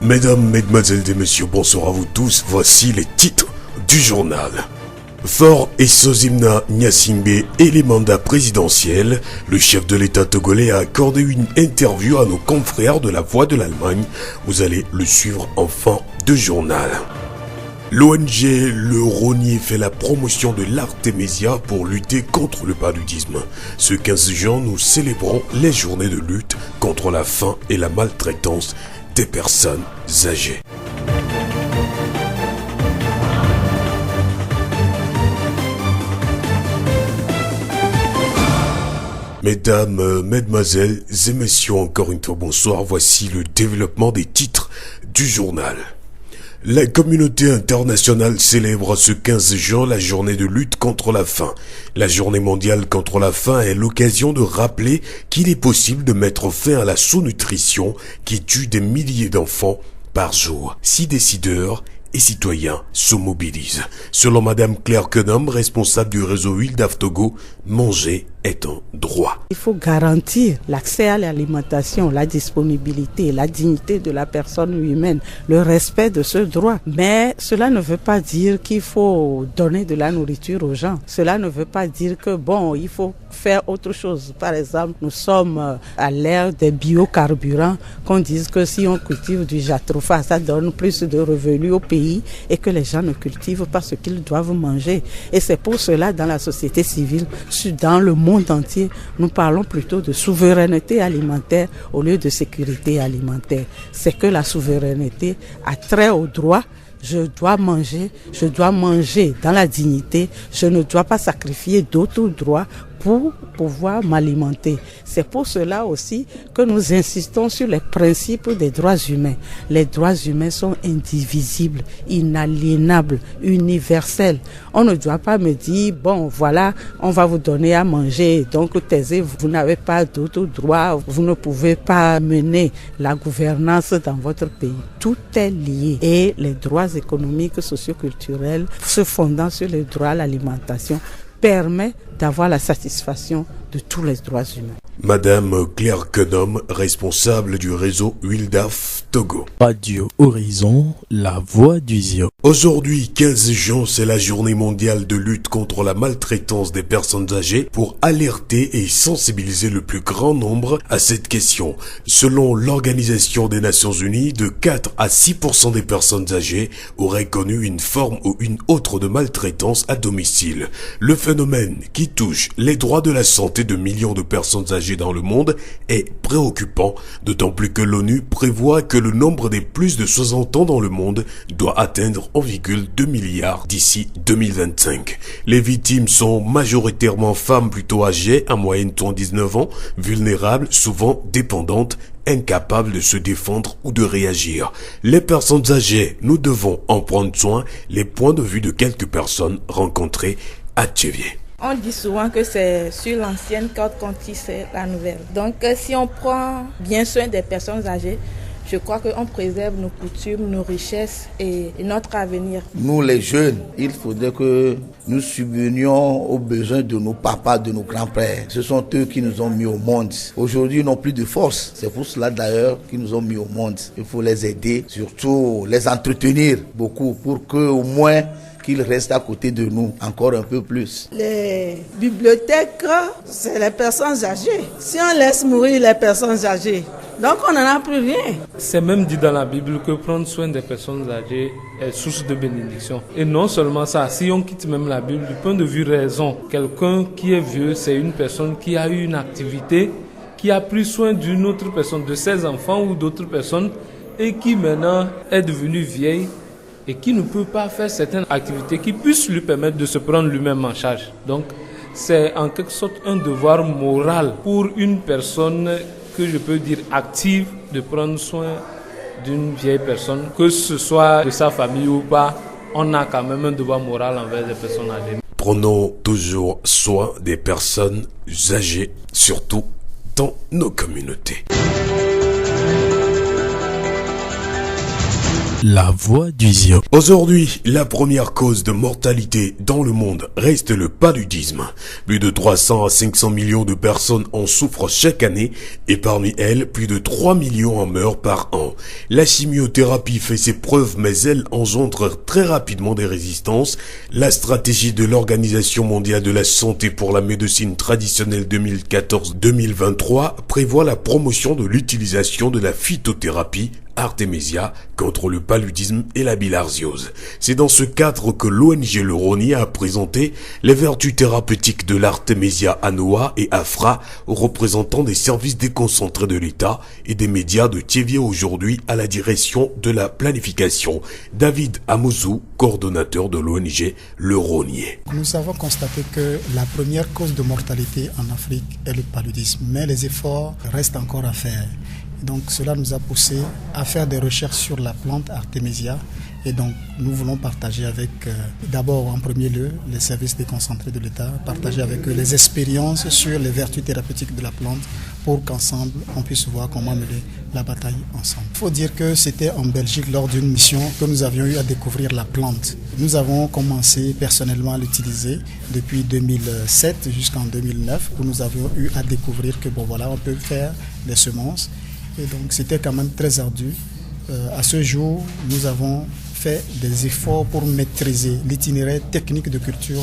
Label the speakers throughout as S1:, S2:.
S1: Mesdames, mesdemoiselles et messieurs, bonsoir à vous tous. Voici les titres du journal. Fort et Sozimna Gnassingbé et les mandats présidentiels, le chef de l'État togolais a accordé une interview à nos confrères de la Voix de l'Allemagne. Vous allez le suivre en fin de journal. L'ONG Le Rognier fait la promotion de l'Artémisia pour lutter contre le paludisme. Ce 15 juin, nous célébrons les journées de lutte contre la faim et la maltraitance des personnes âgées. Mesdames, mesdemoiselles et messieurs, encore une fois bonsoir, voici le développement des titres du journal. La communauté internationale célèbre ce 15 juin la journée de lutte contre la faim. La journée mondiale contre la faim est l'occasion de rappeler qu'il est possible de mettre fin à la sous-nutrition qui tue des milliers d'enfants par jour, si décideurs et citoyens se mobilisent. Selon Madame Claire Kenom, responsable du réseau Wildaf Togo, manger est un droit.
S2: Il faut garantir l'accès à l'alimentation, la disponibilité, la dignité de la personne humaine, le respect de ce droit. Mais cela ne veut pas dire qu'il faut donner de la nourriture aux gens. Cela ne veut pas dire que il faut faire autre chose. Par exemple, nous sommes à l'ère des biocarburants, qu'on dise que si on cultive du jatropha, ça donne plus de revenus au pays et que les gens ne cultivent pas ce qu'ils doivent manger. Et c'est pour cela, dans la société civile, dans le monde entier, nous parlons plutôt de souveraineté alimentaire au lieu de sécurité alimentaire. C'est que la souveraineté a trait au droit. Je dois manger dans la dignité, je ne dois pas sacrifier d'autres droits pour pouvoir m'alimenter. C'est pour cela aussi que nous insistons sur les principes des droits humains. Les droits humains sont indivisibles, inaliénables, universels. On ne doit pas me dire, voilà, on va vous donner à manger, donc taisez-vous, vous n'avez pas d'autres droits, vous ne pouvez pas mener la gouvernance dans votre pays. Tout est lié. Et les droits économiques, socioculturels, se fondant sur les droits à l'alimentation, permet d'avoir la satisfaction de tous les droits humains.
S1: Madame Claire Kenom, responsable du réseau Wildaf Togo.
S3: Radio Horizon, la voix du Zio.
S1: Aujourd'hui, 15 juin, c'est la journée mondiale de lutte contre la maltraitance des personnes âgées pour alerter et sensibiliser le plus grand nombre à cette question. Selon l'Organisation des Nations Unies, de 4 à 6% des personnes âgées auraient connu une forme ou une autre de maltraitance à domicile. Le phénomène qui touche les droits de la santé de millions de personnes âgées dans le monde est préoccupant, d'autant plus que l'ONU prévoit que le nombre des plus de 60 ans dans le monde doit atteindre 1,2 milliard d'ici 2025. Les victimes sont majoritairement femmes plutôt âgées, en moyenne 19 ans, vulnérables, souvent dépendantes, incapables de se défendre ou de réagir. Les personnes âgées, nous devons en prendre soin. Les points de vue de quelques personnes rencontrées à Tchévier.
S4: On dit souvent que c'est sur l'ancienne corde qu'on tisse la nouvelle. Donc si on prend bien soin des personnes âgées, je crois qu'on préserve nos coutumes, nos richesses et notre avenir.
S5: Nous les jeunes, il faudrait que nous subvenions aux besoins de nos papas, de nos grands-pères. Ce sont eux qui nous ont mis au monde. Aujourd'hui, ils n'ont plus de force. C'est pour cela d'ailleurs qu'ils nous ont mis au monde. Il faut les aider, surtout les entretenir beaucoup pour qu'au moins qu'ils restent à côté de nous encore un peu plus.
S6: Les bibliothèques, c'est les personnes âgées. Si on laisse mourir les personnes âgées, donc on n'en a plus rien.
S7: C'est même dit dans la Bible que prendre soin des personnes âgées est source de bénédiction. Et non seulement ça, si on quitte même la Bible, du point de vue raison, quelqu'un qui est vieux, c'est une personne qui a eu une activité, qui a pris soin d'une autre personne, de ses enfants ou d'autres personnes, et qui maintenant est devenue vieille, et qui ne peut pas faire certaines activités qui puissent lui permettre de se prendre lui-même en charge. Donc, c'est en quelque sorte un devoir moral pour une personne que je peux dire active de prendre soin d'une vieille personne, que ce soit de sa famille ou pas, on a quand même un devoir moral envers les personnes âgées.
S1: Prenons toujours soin des personnes âgées, surtout dans nos communautés.
S3: La voix du Zio.
S1: Aujourd'hui, la première cause de mortalité dans le monde reste le paludisme. Plus de 300 à 500 millions de personnes en souffrent chaque année et parmi elles, plus de 3 millions en meurent par an. La chimiothérapie fait ses preuves mais elle engendre très rapidement des résistances. La stratégie de l'Organisation mondiale de la santé pour la médecine traditionnelle 2014-2023 prévoit la promotion de l'utilisation de la phytothérapie Artemisia contre le paludisme et la bilharziose. C'est dans ce cadre que l'ONG Le Rognier a présenté les vertus thérapeutiques de l'Artemisia annua et Afra aux représentants des services déconcentrés de l'État et des médias de Thiévié aujourd'hui à la direction de la planification. David Amouzou, coordonnateur de l'ONG Le Rognier.
S8: Nous avons constaté que la première cause de mortalité en Afrique est le paludisme, mais les efforts restent encore à faire. Donc cela nous a poussé à faire des recherches sur la plante Artemisia et donc nous voulons partager avec d'abord en premier lieu les services déconcentrés de l'État, partager avec eux les expériences sur les vertus thérapeutiques de la plante pour qu'ensemble on puisse voir comment mener la bataille ensemble. Il faut dire que c'était en Belgique lors d'une mission que nous avions eu à découvrir la plante. Nous avons commencé personnellement à l'utiliser depuis 2007 jusqu'en 2009 où nous avions eu à découvrir que on peut faire des semences. Et donc c'était quand même très ardu. À ce jour, nous avons fait des efforts pour maîtriser l'itinéraire technique de culture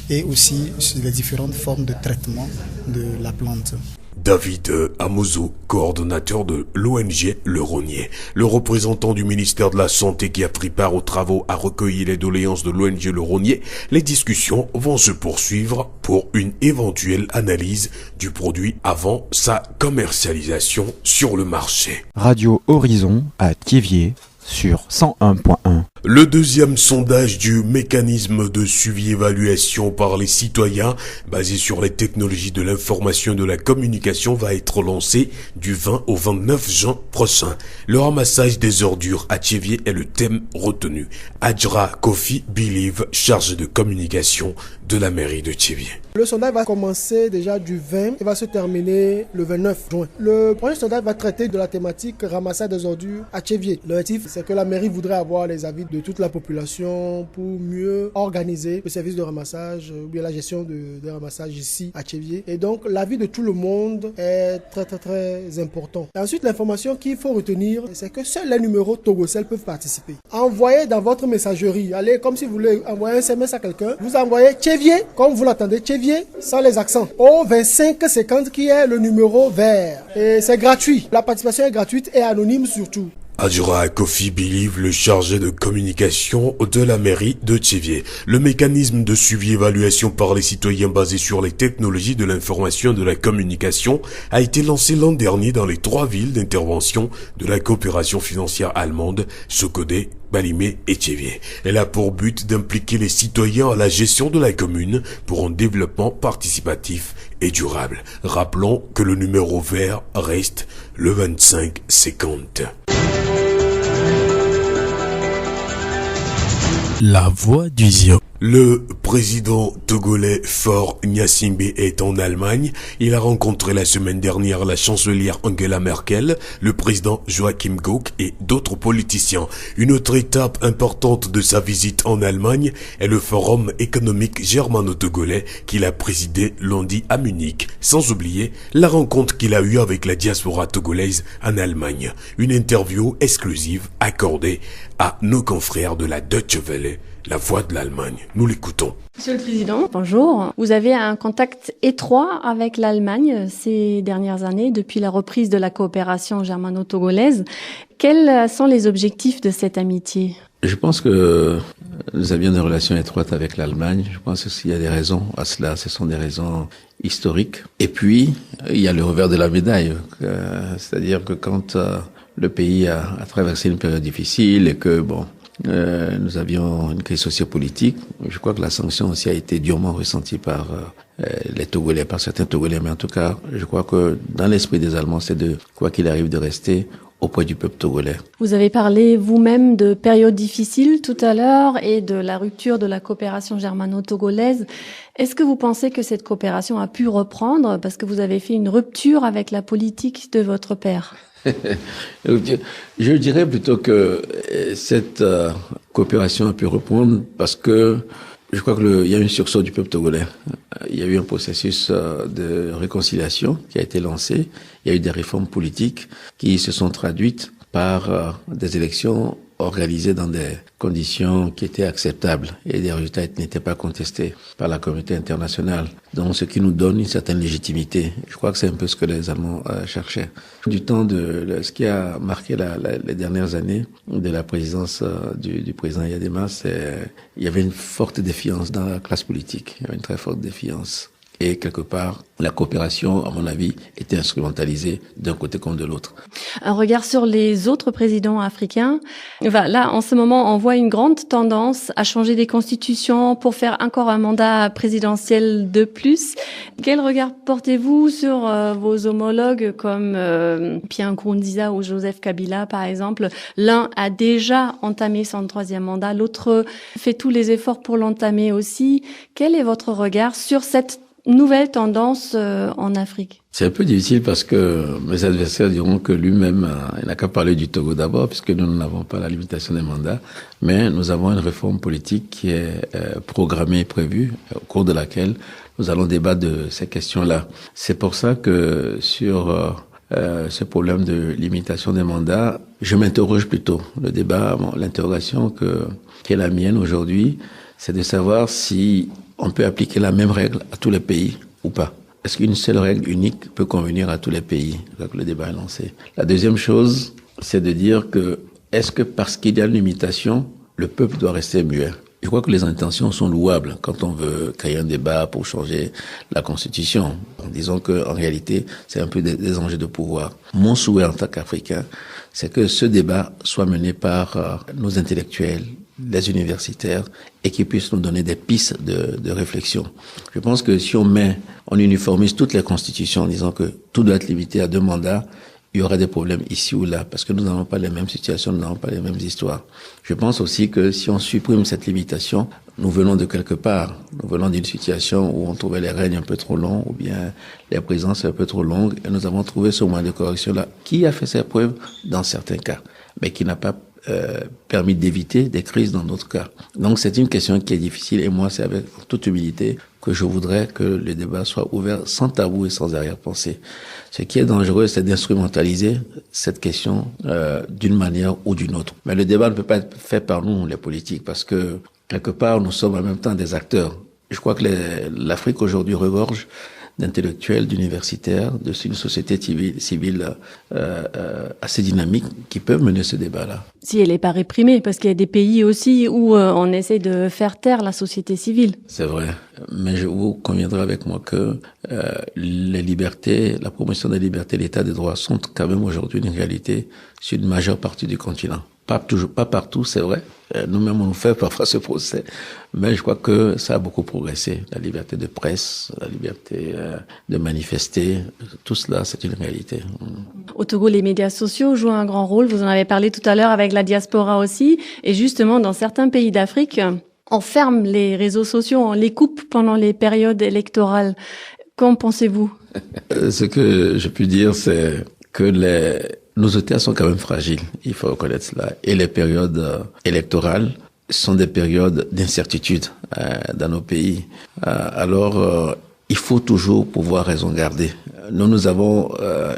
S8: et aussi les différentes formes de traitement de la plante.
S1: David Amouzou, coordonnateur de l'ONG Le Rognier. Le représentant du ministère de la Santé qui a pris part aux travaux a recueilli les doléances de l'ONG Le Rognier. Les discussions vont se poursuivre pour une éventuelle analyse du produit avant sa commercialisation sur le marché.
S9: Radio Horizon à Thiévié sur 101.1.
S1: Le deuxième sondage du mécanisme de suivi-évaluation par les citoyens basé sur les technologies de l'information et de la communication va être lancé du 20 au 29 juin prochain. Le ramassage des ordures à Thiévié est le thème retenu. Adjra Kofi Believe, chargé de communication de la mairie de Thiévié.
S10: Le sondage va commencer déjà du 20 et va se terminer le 29 juin. Le premier sondage va traiter de la thématique ramassage des ordures à Thiévié. L'objectif, c'est que la mairie voudrait avoir les avis de toute la population pour mieux organiser le service de ramassage ou bien la gestion des ramassages ici à Thiévié. Et donc, l'avis de tout le monde est très important. Et ensuite, l'information qu'il faut retenir, c'est que seuls les numéros Togocel peuvent participer. Envoyez dans votre messagerie, allez, comme si vous voulez envoyer un SMS à quelqu'un, vous envoyez Thiévié, comme vous l'entendez, Thiévié, sans les accents, au 2550 qui est le numéro vert. Et c'est gratuit. La participation est gratuite et anonyme surtout.
S1: Adjra Kofi Believe, le chargé de communication de la mairie de Thiévié. Le mécanisme de suivi-évaluation par les citoyens basé sur les technologies de l'information et de la communication a été lancé l'an dernier dans les 3 villes d'intervention de la coopération financière allemande, Sokodé, Balimé et Thiévié. Elle a pour but d'impliquer les citoyens à la gestion de la commune pour un développement participatif et durable. Rappelons que le numéro vert reste le 2550.
S3: La voix du Zio.
S1: Le président togolais Faure Gnassingbé est en Allemagne. Il a rencontré la semaine dernière la chancelière Angela Merkel, le président Joachim Gauck et d'autres politiciens. Une autre étape importante de sa visite en Allemagne est le forum économique germano-togolais qu'il a présidé lundi à Munich. Sans oublier la rencontre qu'il a eue avec la diaspora togolaise en Allemagne. Une interview exclusive accordée à nos confrères de la Deutsche Welle, la voix de l'Allemagne. Nous l'écoutons.
S11: Monsieur le Président, bonjour. Vous avez un contact étroit avec l'Allemagne ces dernières années, depuis la reprise de la coopération germano-togolaise. Quels sont les objectifs de cette amitié ?
S12: Je pense que nous avions des relations étroites avec l'Allemagne. Je pense qu'il y a des raisons à cela. Ce sont des raisons historiques. Et puis, il y a le revers de la médaille. C'est-à-dire que quand le pays a traversé une période difficile et que, nous avions une crise sociopolitique. Je crois que la sanction aussi a été durement ressentie par les Togolais, par certains Togolais. Mais en tout cas, je crois que dans l'esprit des Allemands, c'est de, quoi qu'il arrive, de rester auprès du peuple togolais.
S11: Vous avez parlé vous-même de périodes difficiles tout à l'heure et de la rupture de la coopération germano-togolaise. Est-ce que vous pensez que cette coopération a pu reprendre parce que vous avez fait une rupture avec la politique de votre père ?
S12: Je dirais plutôt que cette coopération a pu reprendre parce que je crois qu'il y a eu un sursaut du peuple togolais. Il y a eu un processus de réconciliation qui a été lancé. Il y a eu des réformes politiques qui se sont traduites par des élections organisées dans des conditions qui étaient acceptables et des résultats n'étaient pas contestés par la communauté internationale. Donc, ce qui nous donne une certaine légitimité. Je crois que c'est un peu ce que les Allemands cherchaient. Du temps de ce qui a marqué les dernières années de la présidence du président Yadema, il y avait une forte défiance dans la classe politique. Il y avait une très forte défiance. Et quelque part, la coopération, à mon avis, était instrumentalisée d'un côté comme de l'autre.
S11: Un regard sur les autres présidents africains. Là, en ce moment, on voit une grande tendance à changer des constitutions pour faire encore un mandat présidentiel de plus. Quel regard portez-vous sur vos homologues comme Pierre Nkurunziza ou Joseph Kabila, par exemple? L'un a déjà entamé son 3e mandat, l'autre fait tous les efforts pour l'entamer aussi. Quel est votre regard sur cette nouvelle tendance en Afrique?
S12: C'est un peu difficile parce que mes adversaires diront que lui-même, il n'a qu'à parler du Togo d'abord, puisque nous n'avons pas la limitation des mandats, mais nous avons une réforme politique qui est programmée et prévue, au cours de laquelle nous allons débattre de ces questions-là. C'est pour ça que sur ce problème de limitation des mandats, je m'interroge plutôt. Le débat, l'interrogation qui est la mienne aujourd'hui, c'est de savoir si on peut appliquer la même règle à tous les pays ou pas. Est-ce qu'une seule règle unique peut convenir à tous les pays? Donc le débat est lancé. La deuxième chose, c'est de dire que est-ce que parce qu'il y a une limitation, le peuple doit rester muet? Je crois que les intentions sont louables quand on veut créer un débat pour changer la Constitution. Disons qu'en réalité, c'est un peu des enjeux de pouvoir. Mon souhait en tant qu'Africain, c'est que ce débat soit mené par nos intellectuels, les universitaires, et qui puissent nous donner des pistes de réflexion. Je pense que si on uniformise toutes les constitutions en disant que tout doit être limité à 2 mandats, il y aura des problèmes ici ou là, parce que nous n'avons pas les mêmes situations, nous n'avons pas les mêmes histoires. Je pense aussi que si on supprime cette limitation, nous venons de quelque part. Nous venons d'une situation où on trouvait les règnes un peu trop longs, ou bien les présidences un peu trop longues, et nous avons trouvé ce moyen de correction-là, qui a fait ses preuves dans certains cas, mais qui n'a pas permis d'éviter des crises dans d'autres cas. Donc c'est une question qui est difficile, et moi c'est avec toute humilité que je voudrais que le débat soit ouvert sans tabou et sans arrière-pensée. Ce qui est dangereux, c'est d'instrumentaliser cette question d'une manière ou d'une autre. Mais le débat ne peut pas être fait par nous, les politiques, parce que quelque part nous sommes en même temps des acteurs. Je crois que l'Afrique aujourd'hui regorge d'intellectuels, d'universitaires, d'une société civile assez dynamique qui peuvent mener ce débat-là.
S11: Si elle n'est pas réprimée, parce qu'il y a des pays aussi où on essaie de faire taire la société civile.
S12: C'est vrai, mais vous conviendrez avec moi que les libertés, la promotion des libertés, l'état des droits sont quand même aujourd'hui une réalité sur une majeure partie du continent. Pas partout, c'est vrai. Nous-mêmes, on nous fait parfois ce procès. Mais je crois que ça a beaucoup progressé. La liberté de presse, la liberté de manifester, tout cela, c'est une réalité.
S11: Au Togo, les médias sociaux jouent un grand rôle. Vous en avez parlé tout à l'heure avec la diaspora aussi. Et justement, dans certains pays d'Afrique, on ferme les réseaux sociaux, on les coupe pendant les périodes électorales. Qu'en pensez-vous?
S12: Ce que je puis dire, c'est que nos États sont quand même fragiles, il faut reconnaître cela. Et les périodes électorales sont des périodes d'incertitude dans nos pays. Alors, il faut toujours pouvoir raison garder. Nous avons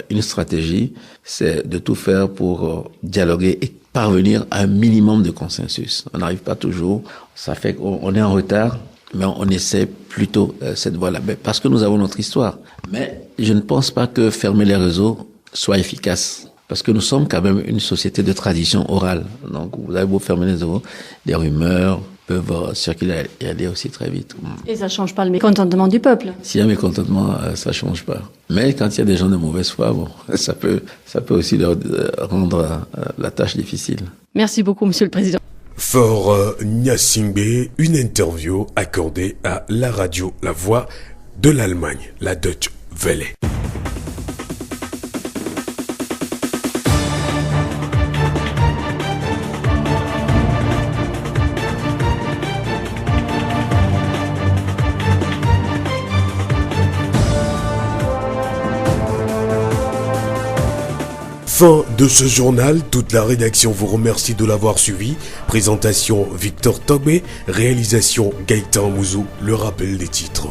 S12: une stratégie, c'est de tout faire pour dialoguer et parvenir à un minimum de consensus. On n'arrive pas toujours, ça fait qu'on est en retard, mais on essaie plutôt cette voie-là, parce que nous avons notre histoire. Mais je ne pense pas que fermer les réseaux soit efficace. Parce que nous sommes quand même une société de tradition orale. Donc, vous avez beau fermer les réseaux, des rumeurs peuvent circuler et aller aussi très vite.
S11: Et ça change pas le mécontentement du peuple.
S12: S'il y a mécontentement, ça change pas. Mais quand il y a des gens de mauvaise foi, bon, ça peut aussi leur rendre la tâche difficile.
S11: Merci beaucoup, Monsieur le Président.
S1: Faure Gnassingbé, une interview accordée à la radio La Voix de l'Allemagne, la Deutsche Welle. Fin de ce journal, toute la rédaction vous remercie de l'avoir suivi. Présentation Victor Togbe, réalisation Gaëtan Mouzou, le rappel des titres.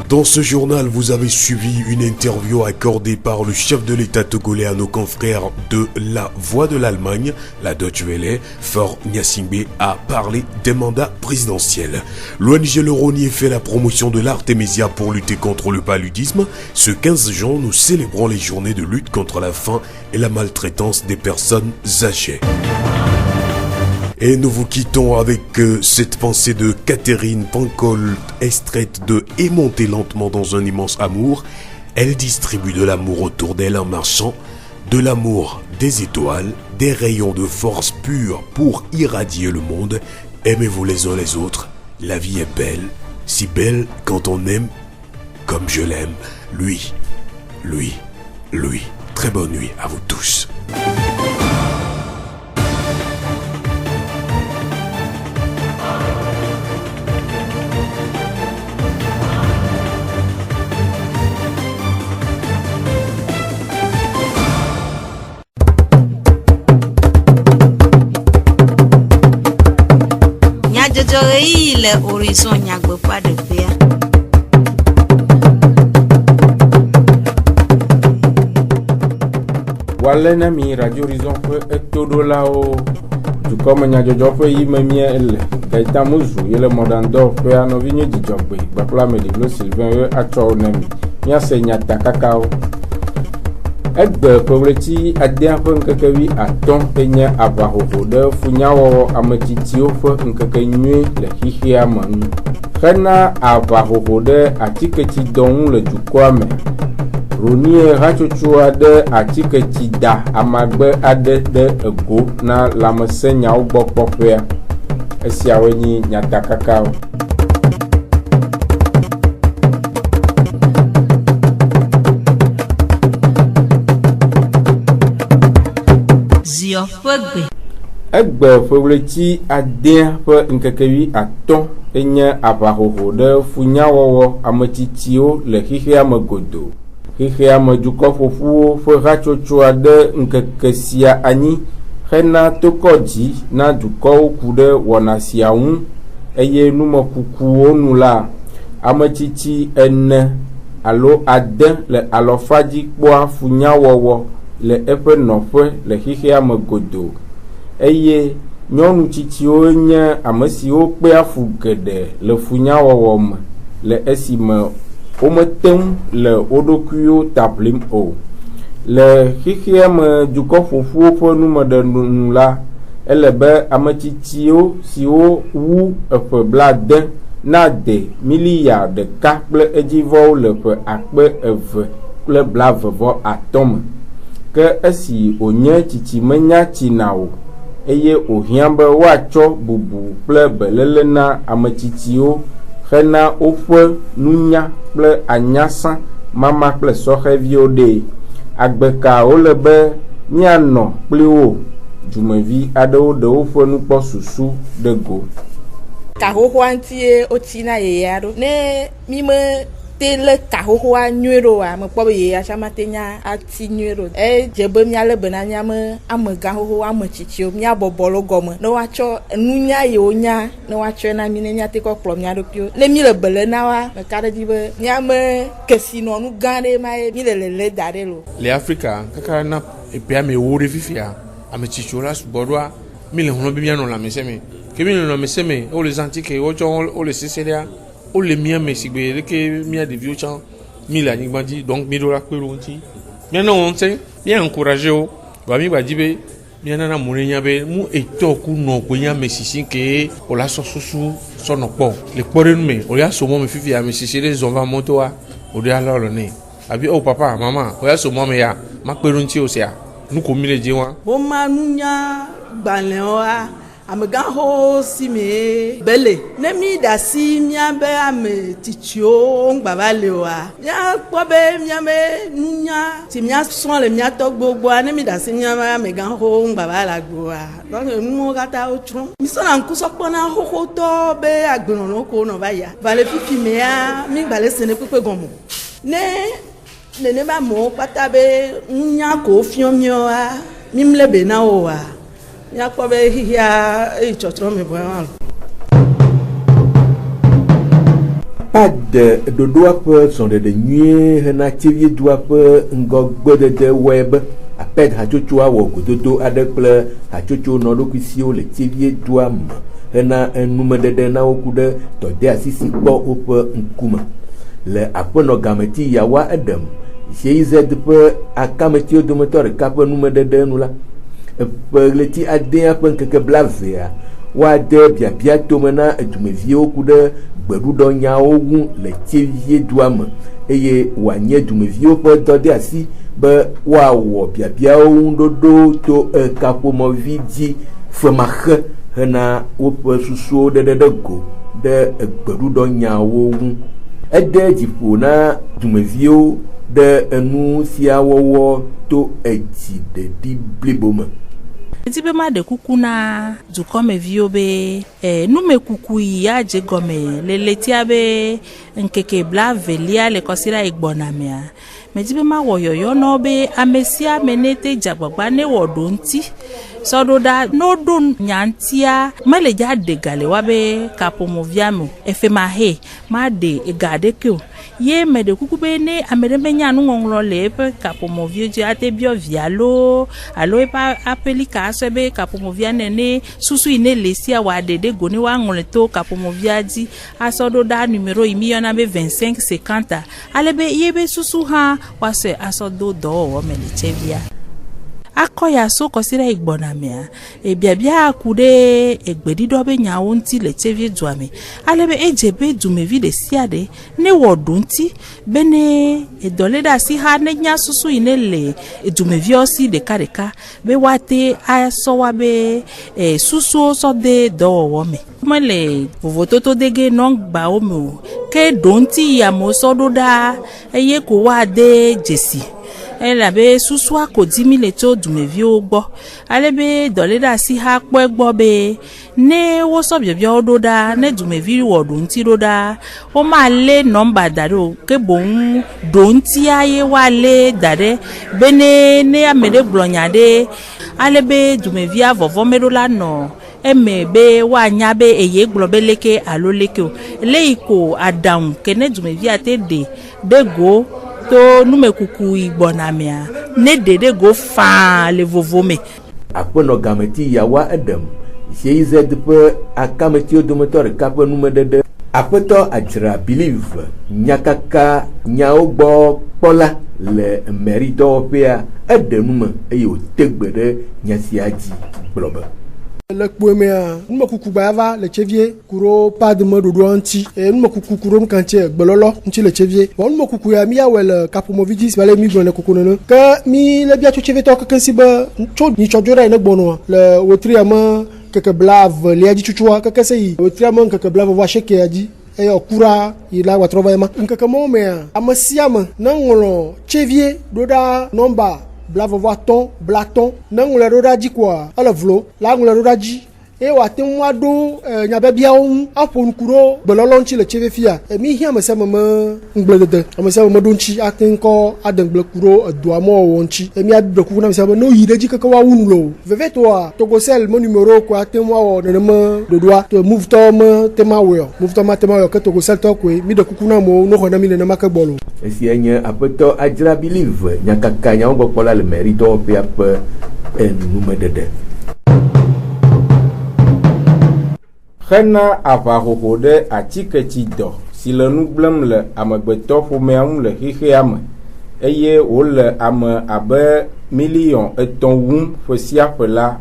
S1: Dans ce journal, vous avez suivi une interview accordée par le chef de l'État togolais à nos confrères de La Voix de l'Allemagne, la Deutsche Welle. Faure Gnassingbé a parlé des mandats présidentiels. L'ONG Le Rognier fait la promotion de l'Artémisia pour lutter contre le paludisme. Ce 15 juin, nous célébrons les journées de lutte contre la faim et la maltraitance des personnes âgées. Et nous vous quittons avec cette pensée de Catherine Pancol, extraite de « Et monter lentement dans un immense amour ». Elle distribue de l'amour autour d'elle en marchant, de l'amour des étoiles, des rayons de force pure pour irradier le monde. Aimez-vous les uns les autres, la vie est belle, si belle quand on aime comme je l'aime, lui. Très bonne nuit à vous tous.
S13: Le horizon nyagbe pas de paix.
S14: Walena mi radio horizon pe etodo lao du comme nyajojo pe yimemi ele Gaëtan Mouzou yele modando pe anovinye dijogbe bakla medilo Sylvain acho nemi nya se nyata kakao egbe pobreti adia pe nkekewi aton enya abahoho de funyawo ametitio fe nkekenyu le hihia manu khana abahoho de atiketi don le dukwame Ronie rachochua de atiketi da amagbe ade de ego na lamesenya ugbokpopea esiawenyi nyata kakao egbe fewleti adien pe nkekewi aton enye abahoho de funyawowo ametitio le hihia megodo hihia meduko fofuwo fe rachochoa de nkekesia anyi hena tokodzi na duko kude wonasiawu eye numokuku onula ametiti ene alo ade le alofaji kpoa funyawowo le eƒe nɔƒe le xixea me godo eye nyɔnu tsitsiwo nye ame siwo kpe afu geɖe le funyawɔwɔ me le esime womete ŋu le wo ɖokuiwo tablim o. Le xixea me dukɔ ƒoƒuwo ƒe numeɖenu la ele be ametsitsiwo siwo wu eƒe blade na de milia ɖeka kple edzivɔwo le ƒe akpe 2 kple blavevɔ atɔ̃ me. Ke esi onye tsitsi menya tsina o eye ohia be woatsɔ bubu kple belele na ametsitsiwo hena woƒe nunya kple anyasa mama kple sɔheviwo ɖe agbekawo le be mianɔ kpli wo dumevi aɖewo ɖe woƒe nukpɔ susu ɖe go.
S4: Kahohoa ŋutie wotina yeyea ɖo ne mi me te le kahohoa nyuie ɖo a mekpɔ be yeyea tsama te nya ati nyuie ɖo edze be miale bena miame amegã xoxo ame tsitsiwo miabɔbɔ le gɔme ne woatsɔ nunya yiwo nya ne woatsɔe na mi ne miate kɔ kplɔ mia ɖokuiwo ne mi le bele na wa meka ɖe dzi be miame kesinɔnu gã ɖe ma ye mi le lele da ɖe lo.
S15: Le Afrika kaka na epea me wo ɖe fifia ame tsitsiwo la sugbɔ ɖoa mi le hlɔ̃ be mianɔ lãmesẽ me ke mi le lãmesẽ me wo le zanti ke wotsɔ wo le sese ɖea o le mia me sigbe leke mia de vieux chan mi la nyigba di donc mi do la kpelo nti mia na on se bien encourager o ba mi ba di be mia na monenya be mu eto ku no ko nya me sisin ke o la sosusu so no po le pore nu me o ya so mo me fifi ya me sisi les on va moto wa o de ala lo ne abi o papa mama o ya so mo me ya ma kpelo nti o se ya nu ko mi le je wa
S6: o ma nunya gbalẹ wa amegaho si me bele ne mi da si mia be ame titio ngbava le wa mia kpɔ be mia be nunya ti mia sɔn le mia tɔ gbogbo ne mi da si mia be amegaho ngbava la gboa donc nuwo kata o trɔn mi sɔna ŋkusɔkpɔna xoxotɔ be agbenɔnɔ ko nɔ va ya va le fifi mea mi gba le sene kpekpe gɔmɔ ne nenema mo kpata be nya ko fiomio a mimle be na o wa nya ko be hia e chotro me bo an.
S14: Pas de doigts sont de nuit un activier doit de web appel hachochoa wo kototo adekple hachocho no lokusio le tivier doit hena nume de na okude to de asisi kpo ope nkuma le apono gameti yawa edem seize de pe akameti odomotor kape nume de nula pe leti ade apen keke blavea wa de bia tomena edumevie okude gbedudo nyawo wu le tivier doit eye wa nye dumevie ope to de asi be wa wo bia dodo to kapomo vidi femache hena ope susu de go de gbedudo nyawo wu ede dipo na dumevie de enu siawowo to eti de di bliboma
S16: Etibe ma de kuku na dukome viobe nume kuku ya je gome leletia be nkeke bla velia le kosira igbonamea metibe ma woyoyo no be amesia menete jagbagba ne wodonti sododa no don nyantia meleja de gale wabe kapomoviamo efema he ma de egade kyo ye me de kuku be ne amerembe nyanu ngonglo lepe kapomovio je ate bio vialo alo epa apelika sebe kapomovia nene susu ine lesia wa de goni wa ngoleto kapomovia di asododa numero imiona be 25 50 alebe yebe susu ha wase asodo do wo melichevia akoya so kosira igbonamea ebiabia akude egbedido be nyawo nti le chevie duame alebe ejebe dumevi de siade ne wodunti bene edoleda si ha ne nya susu inele edumevi osi de kareka be wate asowa be susu so de do wome mele vovototo dege non gba omi ke donti ya mo sododa eye ko wa de jesi ela be susua ko 10,000 to dumevi ogbo alebe doleda si ha po egbo be ne wo so biebia ododa ne dumevi wodu nti roda o ma le number daro ke bon donti aye wa le dare bene ne amede glonyade alebe dumevi avovo merola no emebe wa nyabe eye globeleke aloleke leiko adam kene dumevi atede dego to nume kuku igbonamea ne dede go fa le vovome
S14: apono gameti yawa edem seize de pe akameti odomotor kape nume dede apoto ajra believe nyakaka nyaogbo pola le merito pea edenume eyo tegbede nyasiaji blobe
S10: le kpomea numa kuku bava le chevie kuro pas de mode anti et numa kuku kuro mkantie gbololo nti le chevie bon numa kuku ya mi awel kapomovidis bale mi gbone kuku no ka mi le bia chevie to ka kansi ba cho ni chojora ina gbono le wotriama keke blave le aji chuchua ka kasei wotriama keke blave wa sheke aji e okura ila wa trova ma nkaka momea amasiama nangolo chevie doda nomba blavo vaton blaton nangula rodaji kwa ala vlo la ngula rodaji e wa tin wado nyabe bia on apon kuro bololonchi le chevefia e mi hia masama ma ngbledede amasama madonchi atin ko adan ble kuro aduamo wonchi e mi addo ku na masama no yideji kaka wa wunulo veve toi togosel mon numéro ko atin wa ne ma de doigt to move to ma tema wo move to ma tema wo ka togosel to ko mi de kukuna mo no hona mi ne ma ka bolo
S14: esi enye apoto ajra believe nyakaka nyawo pola le mérito pe ap nume dede Khena avahoho de atikechi do si le nu gblem le amegbeto ƒomea ŋu le xexea me eye wole ame abe million etɔ̃ wum ƒe sia ƒe la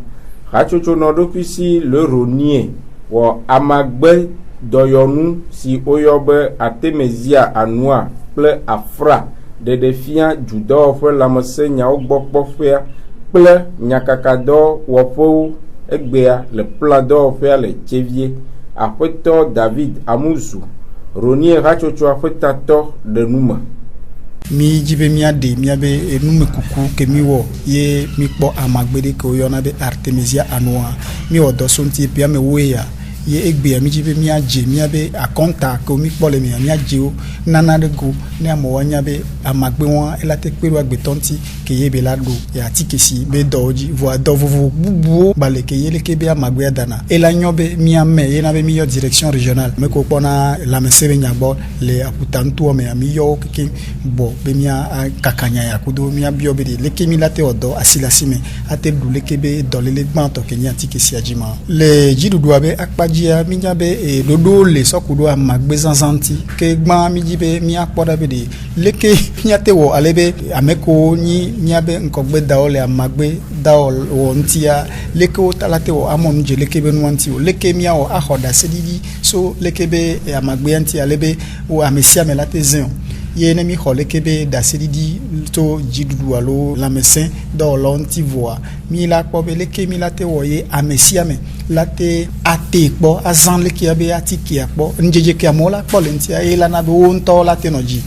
S14: hatsotso nɔ ɖokui si le ronie wɔ amagbe dɔyɔnu si woyɔ be atemezia anua kple afra ɖeɖefia dzudɔwɔƒe lãmesẽ nyawo gbɔ kpɔƒea kple nyakakadɔ wɔƒewo egbea le plan dɔwɔƒea le chevie aƒetɔ David Amuzu ronie hatsotsoa ƒe tatɔ le nume
S8: mi dzibe miaɖe miabe enume kuku ke mi wɔ ye mi kpɔ amagbede ke woyɔna be Artemisia anua mi wɔ dɔ so ŋuti pia me woe ya ye egbe mi jibe mi aje mi abe akonta ko mi pole mi aje o nana de go ni amowanya be amagbe won elate peru agbetonti ke ye be lado ya tikesi be doji vo do vo bubu bale ke ye le ke be amagbe dana elanyo be mi ame ye na be mi yo direction régionale me ko pona la mesere nyagbo le aputantu me mi yo ke bo be mi kakanya ya kudo mi abio be le ke mi late odo asilasime ate dule ke be dolele gbanto ke nya tikesi ajima le jidudu abe akpajia mi nya be dodo le sokudo amagbe zanzanti ke gban mi jibe mi akpoda be de leke nyate wo alebe ameko ni nyabe nkogbe daole amagbe daol wo ntia leke o talate wo amon je leke be nwanti o leke mia o ahoda sedidi so leke be amagbe anti alebe o amesia melate zin ye ne mi khole kebe da sedidi to jidudu alo la mesin do lonti voa mi la po be leke mi late wo ye amesia me late ate po azan leke abe atiki apo njeje ke amola po lentia e la na be o nto late noji.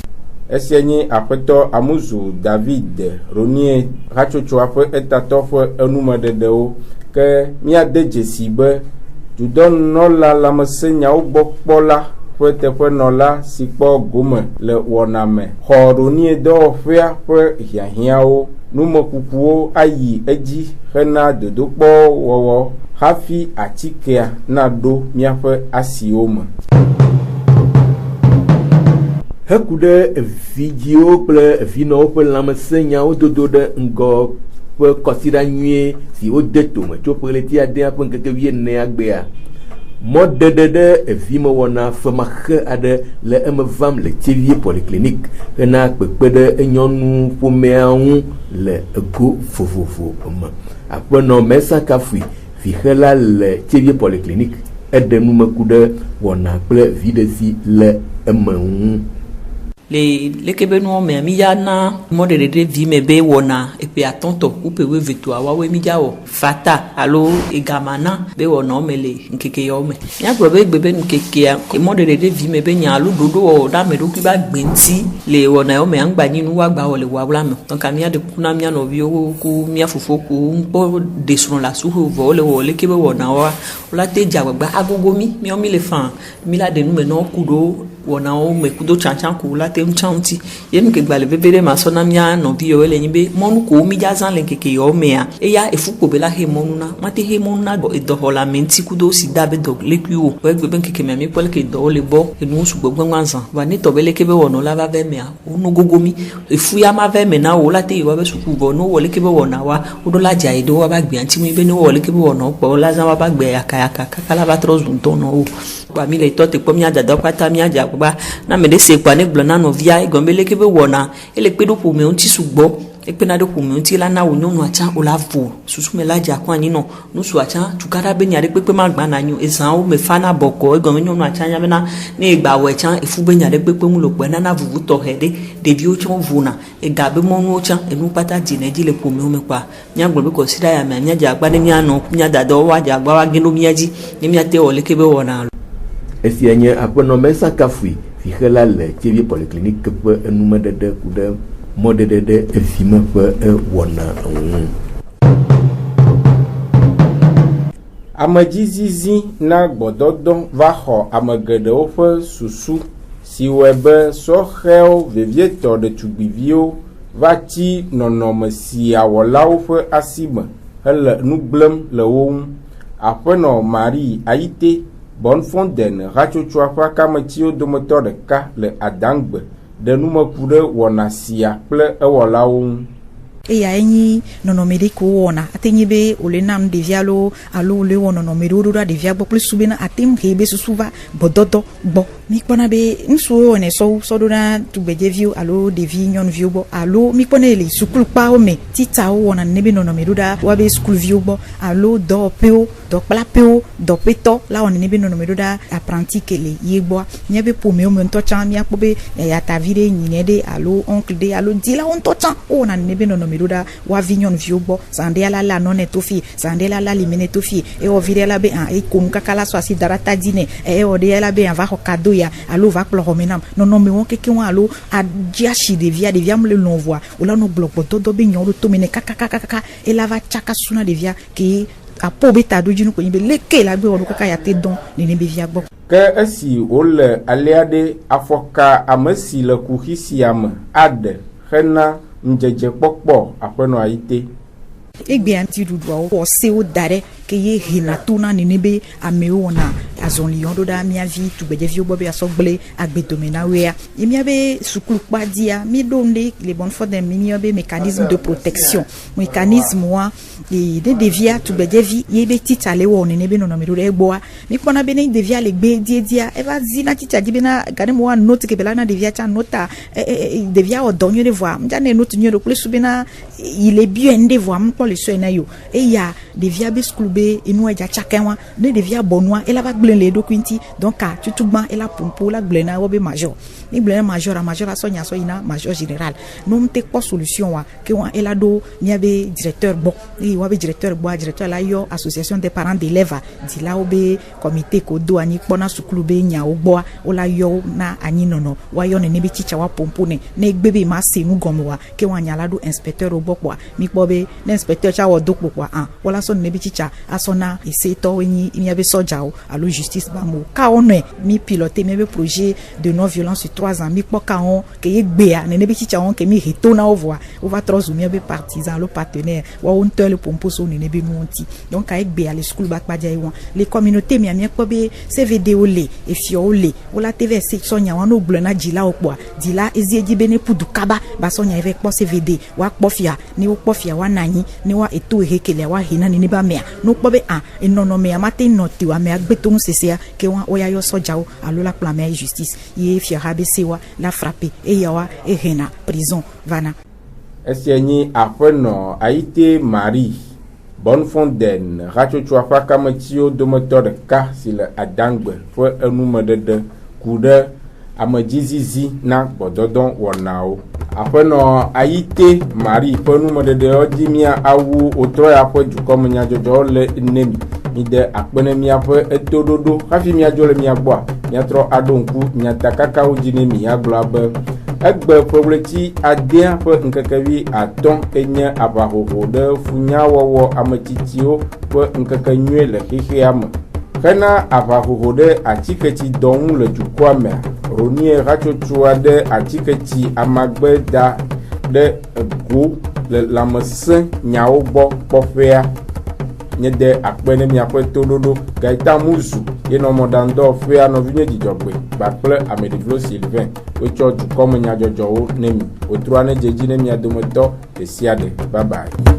S14: Esenye apeto Amuzu David Ronier rachocho ape etatofe enumededeo ke mia de jesibe judon no la mesenya ogbokpola fete nola sikpo gome le woname Ronier do fia pe hiahiao numokukuo ayi eji hena dodokpo wowo hafi atikea na do miafe asioma
S17: Hekude vidio kple vino ƒe lãmesẽnyawo dodo ɖe ŋgɔ ƒe kɔsiɖa nyuie si wode tome tso ƒe ɣleti adea ƒe ŋkeke 14 gbea. Mɔɖeɖe ɖe evimewɔna femaxe aɖe le eme vam le Tievie Polyclinique hena kpekpe ɖe nyɔnu ƒomea ŋu le ego vovovo me. Aƒenɔ Mesa Kafui vixela le Tievie Polyclinique eɖe numeku ɖe wɔna kple viɖesi le eme ŋu.
S18: le kebe no me mi ya na modere de vi me be wona e pe atonto ku pe we vetu awa we mi ja o fata alo egamana be wona me le nkeke yo me ya gbo be gbebe nkeke ya modere de vi me be nya alu dodo o da me do ki ba gbenti le wona yo me angba ni nu wa gba o le wa bla me donc ami ya de kuna mi no bi o ku mi afofo ku npo de sun la su ho vo le wo le kebe wona wa la te ja gba agogo mi o mi le fan mi la de nu me no ku do wona o me kudo chanchan ku la tem chanti yem ke gbale bebere ma sona mia no bi o le nyibe monu ko mi jazan le keke yo mea e ya efu ko be la he monu na mate he monu na do hola menti kudo si dabe dog le ku o we gbebe keke me mi pole ke do le bo e nu su gbogbo nwanzan wa ni to be le kebe wono la va ve mea o no gogomi efu ya ma ve me na o la te yo be su ku bo no wo le kebe wona wa o do la ja e do wa ba gbe anti mi be no wo le kebe wona po la zan wa ba gbe akayaka kala ba trozun to no o wa mi le to te po mi ada do pata mi aja ba na me de se kwa ne glona no via e gombe le kebe wona ele pedo po me onti sugbo e pe na de po me onti la na wonyo no acha o la vo susu me la ja kwa ni no no su acha tukara be nya de pepe ma gba na nyu e san o me fa na boko e gombe no acha nya me na ne gba we cha e fu be nya de pepe mu lo pe na na vuvu to hede de bi o chon vuna e ga be mo no cha e nu pata ji na ji le po me o me kwa nya gbo be consider ya me nya ja gba de nya no nya da do wa ja gba wa gelo mi aji ni mi ate o le kebe wona
S17: esi enye aƒenɔ Mesa Kafui vixela le Tievie Polyclinique ƒe enumedede ku ɖe mɔɖeɖe ɖe evime ƒe wɔna ŋu.
S14: Amedzizizi na gbɔdɔdɔ va xɔ ame geɖewo ƒe susu si wɔe be sɔhɛwo vevietɔ ɖetugbiviwo va tsi nɔnɔme siawɔlawo ƒe asime hele nu gblẽm le wo ŋu. Aƒenɔ Marie Ayite Bonfonden hatsotsoa ƒe akametsiwo dometɔ ɖeka le adangbe ɖe numeku ɖe wɔna sia kple ewɔlawo ŋu.
S19: Eya enyi nɔnɔme ɖe ko wɔna ate nye be wòle nam ɖevia alo wòle wɔ nɔnɔme ɖewo ɖo ɖa ɖevia gbɔ kple susu be na ate he be susu va gbɔdɔdɔ gbɔ mi kpɔna be ŋutsuwo wɔnɛ sɔ ɖo na tugbedzeviwo alo ɖevi nyɔnuviwo gbɔ alo mi kpɔna le sukulukpawo me titawo wɔna ne be nɔnɔme ɖo ɖa woabe sukuluviwo gbɔ alo dɔwɔƒewo dɔkplaƒewo dɔƒetɔ la wɔna ne be nɔnɔme ɖo ɖa apprenti ke le ye gbɔa nye be ƒomewo me ŋutɔ tsã miakpɔ be yatavi ɖe nyinɛ ɖe alo oncle ɖe alo dilawo ŋutɔ tsã wowɔna ne be nɔnɔme ɖo ɖa wavi nyɔnuviwo gbɔ zãɖe la la nɔnɛ to fie zãɖe la la limene to fie ewɔ vi ɖe la be ekonu kaka la sɔ asi da ɖe ata dzi nɛ ewɔ ɖe la be va xɔ kado ya alo va kplɔ xɔme nam nɔnɔme wɔn keke wɔn alo adzi asi ɖevia mu le lɔn voa wòla nɔ gblɔ gbɔdɔdɔ be nyawo ɖo tome nɛ kakakakaka ela va tsaka suna ɖevia ke apo be ta doji nu ko yimbe leke la gbe wodo kaka ya te don nene be via gbo
S14: ke esi ole aliade afoka amesi le kuhisi am ade hena njeje pokpo apeno aite
S19: egbe anti dudu o se o dare ke ye hinatuna nebe ameo na azon lion do da mia vie tu beje vie obobe asogble agbe domena wea yemia be sukulu pa dia mi donde les bonnes fois des mini be mécanisme de protection mécanisme wa et de devia tu beje vie yebe titale wo nebe no numero egboa mi kona be ne devia le gbe dia eva zina tita dibena gane mo note ke bela na devia cha nota devia o donyo de voir mjane note nyo plus subena il est bien de voir m le so na yo e ya devia be skulu be inu eja chakenwa ne devia bonwa ela ba gble le dokwinti donc a tutugba ela pompo la gble na wo be major ni gble major so nya so ina major général no mte ko solution wa ke wa ela do ni be directeur bon e wa be directeur la yo association des parents d'élèves di la obe comité ko do ani pona skulu be nya ogbo o la yo na ani nono wa yo ne be teacher wa pompo ne gbebe ma se nu gomo wa ke wa nya la do inspecteur ogbo kwa mi po be inspecteur cha wo dokpo kwa wala so ne bi chicha asona iseto wenyi mi abe soja o alo justice ba mo ka onwe mi piloter mi be projet de non violence sur 3 ans mi po ka on ke ye gbe a ne bi chicha on ke mi reto na over o va trozu mi abe partisan lo partenaire wa on tel pompo so ne be nu onti donc ka gbe a le school back pa dia won les communautés mi ami ko be CVD o le e fio o le o la TV section nya wan no gble na jila o po dila ezi eji bene pudu kaba ba so nya avec po CVD wa kpofia ni o kpofia wa nanyi ni wa eto hekele wa hina ni ba mea no kpobe enono mea mate noti wa mea gbeto nu sesea ke wa oya yo soja o alo la plan mea justice ye fia habese wa la frapper e ya wa e hena prison vana
S14: esenyi afeno aite Marie Bonfontaine racho chwafa kamatio do moteur de ka sile adangbe fo enu medede kude amajizizi na bododon wonao afeno aite Marie ponu modede ojimia awu otro ya po jukom nya jojo le nemi ide akpene mi apo etododo hafi mi ajole mi agbo mi atro adonku mi atakaka ojine mi aglobe egbe probleti ade apo nkakawi aton enya abahoho de funya wowo amatitio po nkakanwe le hihiam kana abahoho de atiketi don le jukwame Ronier rachochua de atiketi amagbe da de go la mese nyao bo pofea nye de akpene mi akwe tododo gaita muzu ye no modando fea no vinye dijogbe bakple Amedivlo Sylvain ocho jukomo nya jojo nemi otruane jeji nemi adomoto esiade bye bye.